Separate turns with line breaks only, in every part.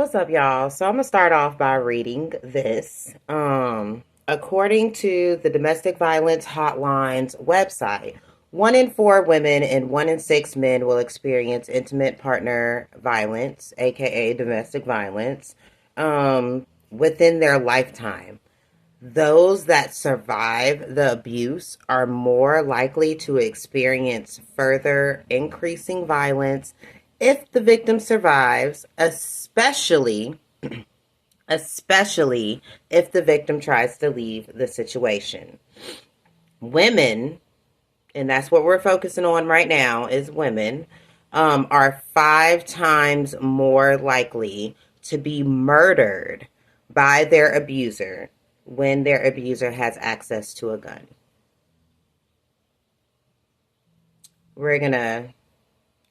What's up, y'all? So I'm gonna start off by reading this. According to the Domestic Violence Hotline's website, 1 in 4 women and 1 in 6 men will experience intimate partner violence, aka domestic violence, within their lifetime. Those that survive the abuse are more likely to experience further increasing violence if the victim survives, especially if the victim tries to leave the situation. Women, and that's what we're focusing on right now, is women, are 5 times more likely to be murdered by their abuser when their abuser has access to a gun. We're going to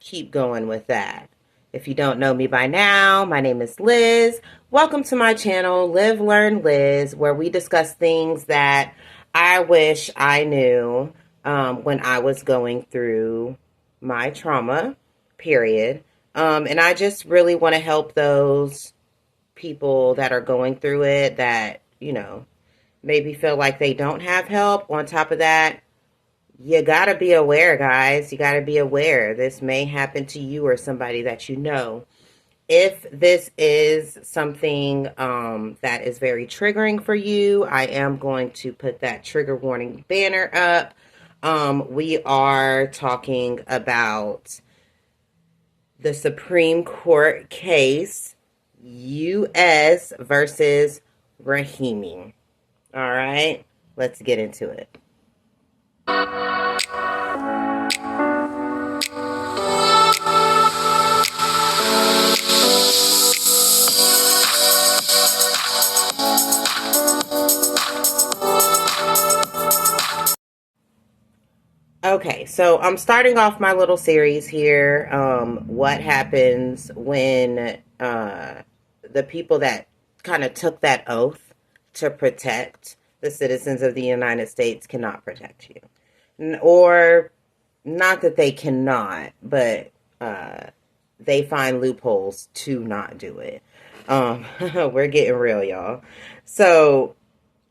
keep going with that. If you don't know me by now, my name is Liz. Welcome to my channel, Live, Learn, Liz, where we discuss things that I wish I knew when I was going through my trauma, period. And I just really want to help those people that are going through it that, maybe feel like they don't have help. On top of that, you gotta be aware, guys. You gotta be aware. This may happen to you or somebody that you know. If this is something that is very triggering for you, I am going to put that trigger warning banner up. We are talking about the Supreme Court case, U.S. versus Rahimi. All right, let's get into it. Okay, so I'm starting off my little series here. What happens when the people that kind of took that oath to protect the citizens of the United States cannot protect you? Or not that they cannot, but they find loopholes to not do it. We're getting real, y'all. So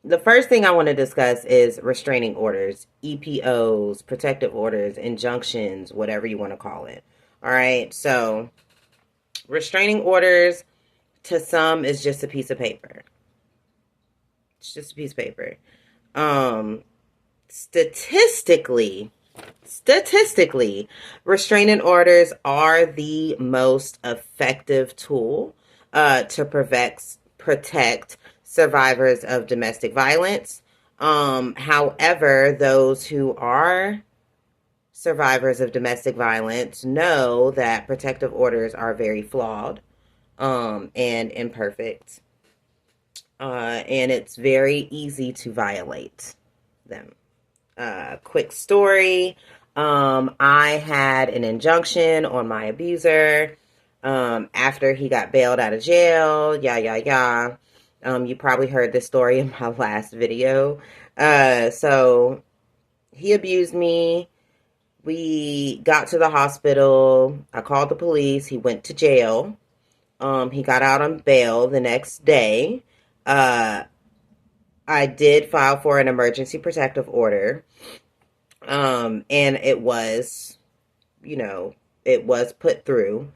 the first thing I want to discuss is restraining orders, EPOs, protective orders, injunctions, whatever you want to call it. All right. So, restraining orders to some is just a piece of paper. It's just a piece of paper. Um, statistically, restraining orders are the most effective tool to protect survivors of domestic violence. However, those who are survivors of domestic violence know that protective orders are very flawed and imperfect, and it's very easy to violate them. Quick story. I had an injunction on my abuser after he got bailed out of jail. Yeah. You probably heard this story in my last video. So he abused me. We got to the hospital. I called the police. He went to jail. He got out on bail the next day. I did file for an emergency protective order. And it was, it was put through.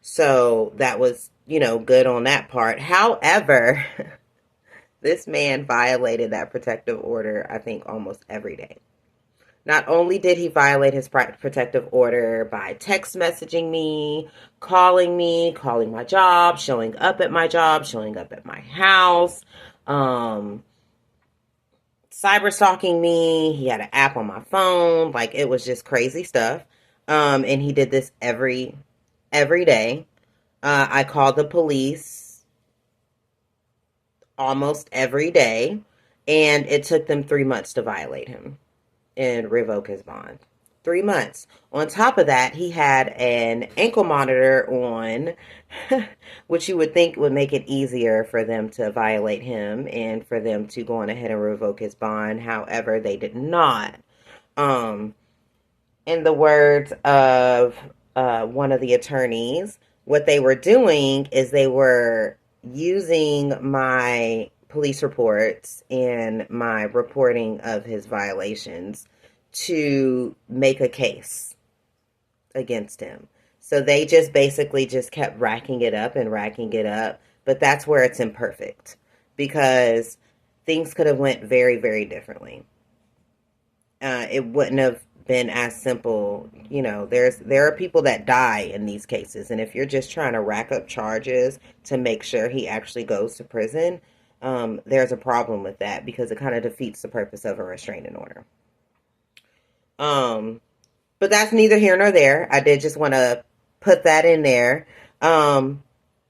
So that was, good on that part. However, this man violated that protective order, I think, almost every day. Not only did he violate his protective order by text messaging me, calling my job, showing up at my job, showing up at my house, cyber stalking me. He had an app on my phone. Like, it was just crazy stuff. And he did this every day. I called the police almost every day, and it took them 3 months to violate him and revoke his bond. 3 months. On top of that, he had an ankle monitor on, which you would think would make it easier for them to violate him and for them to go on ahead and revoke his bond. However, they did not. In the words of one of the attorneys, what they were doing is they were using my police reports and my reporting of his violations to make a case against him. So they just basically just kept racking it up and racking it up. But that's where it's imperfect, because things could have went very, very differently. It wouldn't have been as simple. There are people that die in these cases, and if you're just trying to rack up charges to make sure he actually goes to prison, there's a problem with that, because it kind of defeats the purpose of a restraining order. Um, but that's neither here nor there. I did just want to put that in there. Um,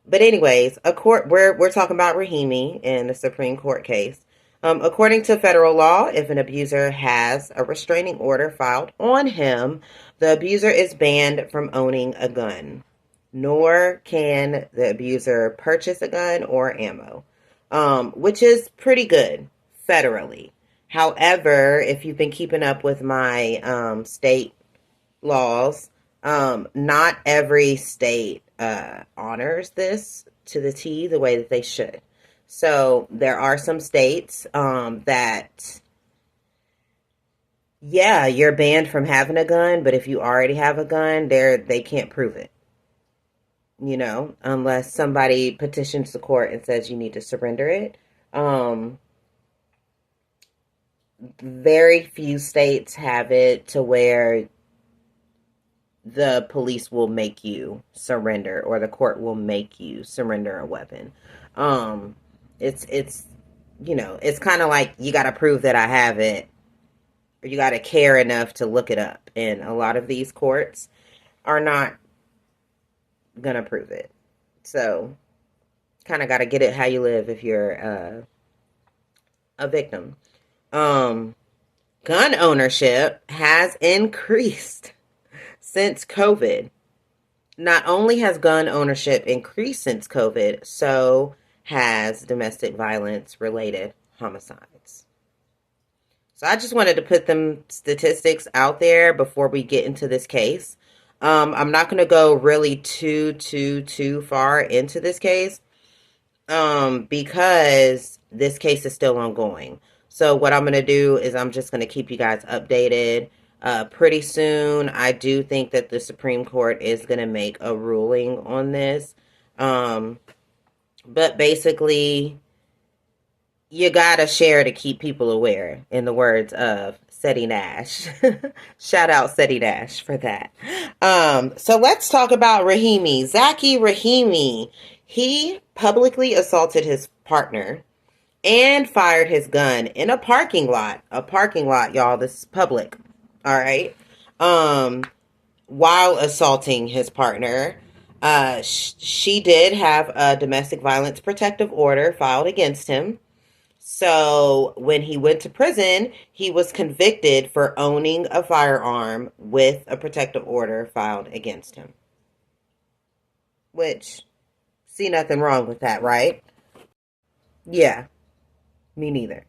but anyways, we're talking about Rahimi in the Supreme Court case. According to federal law, if an abuser has a restraining order filed on him, the abuser is banned from owning a gun. Nor can the abuser purchase a gun or ammo, which is pretty good federally. However, if you've been keeping up with my state laws, not every state honors this to the T the way that they should. So there are some states that, yeah, you're banned from having a gun, but if you already have a gun, they can't prove it. Unless somebody petitions the court and says you need to surrender it. Very few states have it to where the police will make you surrender, or the court will make you surrender a weapon. It's it's kind of like you got to prove that I have it, or you got to care enough to look it up. And a lot of these courts are not gonna prove it. So, kind of got to get it how you live if you're a victim. Um, Gun ownership has increased since COVID. Not only has gun ownership increased since COVID, so has domestic violence related homicides. So I just wanted to put them statistics out there before we get into this case. I'm not going to go really too far into this case, because this case is still ongoing. So what I'm going to do is I'm just going to keep you guys updated. Pretty soon, I do think that the Supreme Court is going to make a ruling on this. But basically, you got to share to keep people aware, in the words of Seti Nash. Shout out Seti Nash for that. So let's talk about Rahimi. Zackey Rahimi. He publicly assaulted his partner and fired his gun in a parking lot. A parking lot, y'all. This is public. All right. While assaulting his partner, she did have a domestic violence protective order filed against him. So when he went to prison, he was convicted for owning a firearm with a protective order filed against him. Which, see nothing wrong with that, right? Yeah, me neither.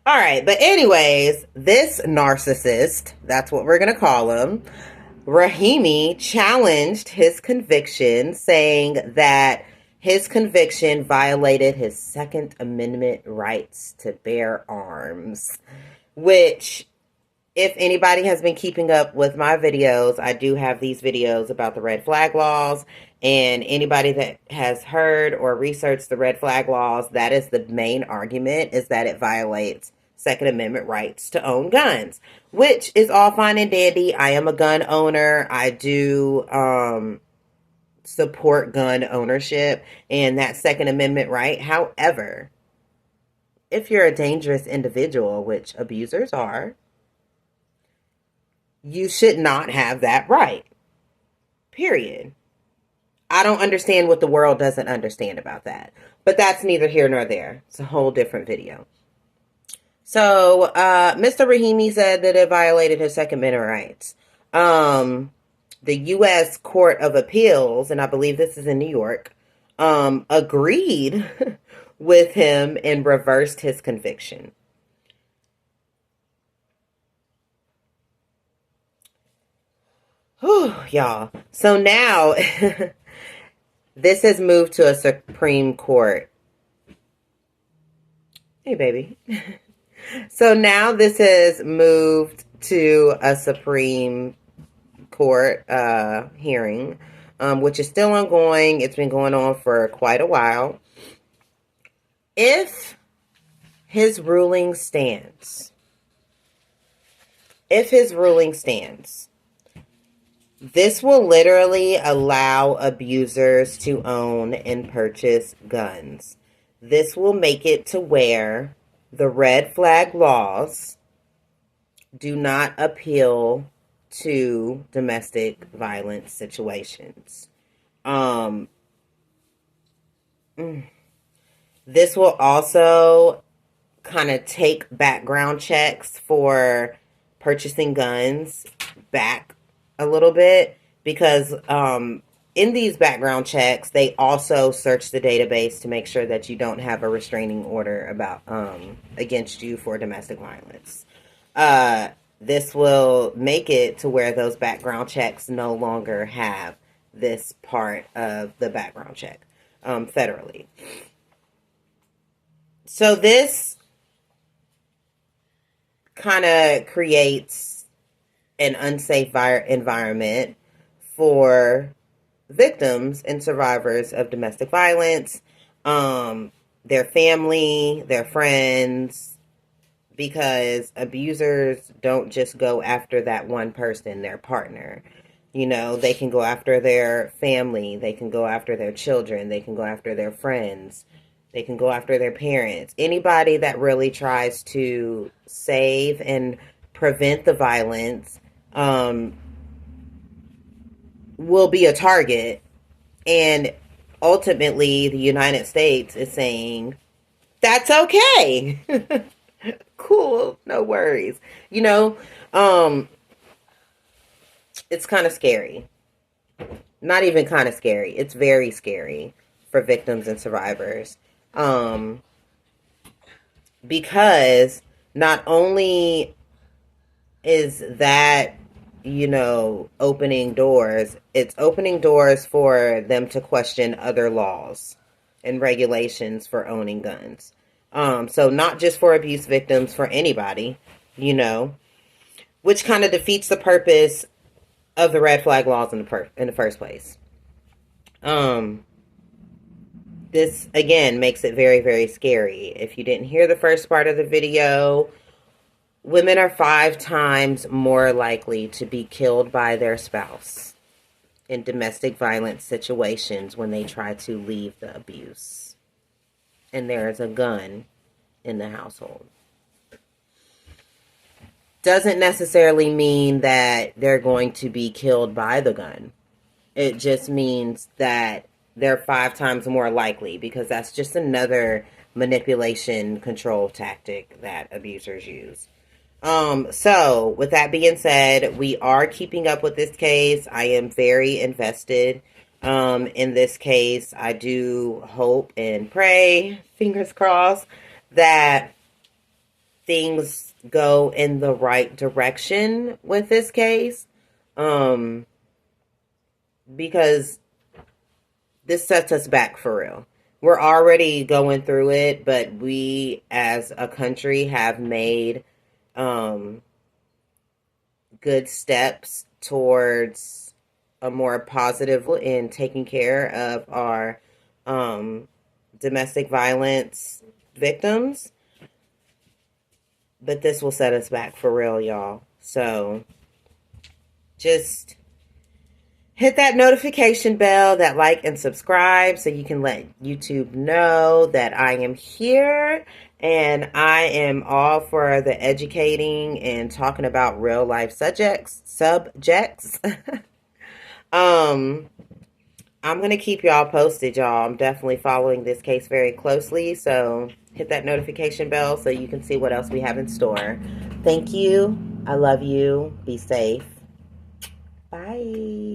All right, but anyways, this narcissist, that's what we're going to call him, Rahimi, challenged his conviction, saying that his conviction violated his Second Amendment rights to bear arms, which, if anybody has been keeping up with my videos, I do have these videos about the red flag laws, and anybody that has heard or researched the red flag laws, that is the main argument, is that it violates Second Amendment rights to own guns, which is all fine and dandy. I am a gun owner. I do support gun ownership and that Second Amendment right. However, if you're a dangerous individual, which abusers are, you should not have that right. Period. I don't understand what the world doesn't understand about that. But that's neither here nor there. It's a whole different video. So, Mr. Rahimi said that it violated his Second Amendment rights. The U.S. Court of Appeals, and I believe this is in New York, agreed with him and reversed his conviction. Whew, y'all. So now This has moved to a Supreme Court. Hey, baby. So now this has moved to a Supreme Court hearing, which is still ongoing. It's been going on for quite a while. If his ruling stands, this will literally allow abusers to own and purchase guns. This will make it to where the red flag laws do not appeal to domestic violence situations. This will also kind of take background checks for purchasing guns back a little bit, because in these background checks, they also search the database to make sure that you don't have a restraining order about against you for domestic violence. This will make it to where those background checks no longer have this part of the background check federally. So this kind of creates an unsafe environment for victims and survivors of domestic violence, their family, their friends, because abusers don't just go after that one person, their partner. You know, they can go after their family, they can go after their children, they can go after their friends, they can go after their parents. Anybody that really tries to save and prevent the violence will be a target. And ultimately, the United States is saying, that's okay. Cool, no worries. You know, it's kind of scary. Not even kind of scary. It's very scary for victims and survivors. Because not only is that, you know, opening doors, it's opening doors for them to question other laws and regulations for owning guns. So not just for abuse victims, for anybody, you know, which kind of defeats the purpose of the red flag laws in the first place. This, again, makes it very, very scary. If you didn't hear the first part of the video, women are 5 times more likely to be killed by their spouse in domestic violence situations when they try to leave the abuse and there is a gun in the household. Doesn't necessarily mean that they're going to be killed by the gun. It just means that they're 5 times more likely, because that's just another manipulation control tactic that abusers use. So with that being said, we are keeping up with this case. I am very invested in this case. I do hope and pray, fingers crossed, that things go in the right direction with this case. Because this sets us back for real. We're already going through it, but we as a country have made good steps towards a more positive in taking care of our domestic violence victims. But this will set us back for real, y'all. So just hit that notification bell, that like and subscribe, so you can let YouTube know that I am here and I am all for the educating and talking about real life subjects. I'm going to keep y'all posted, y'all. I'm definitely following this case very closely, so hit that notification bell so you can see what else we have in store. Thank you. I love you. Be safe. Bye.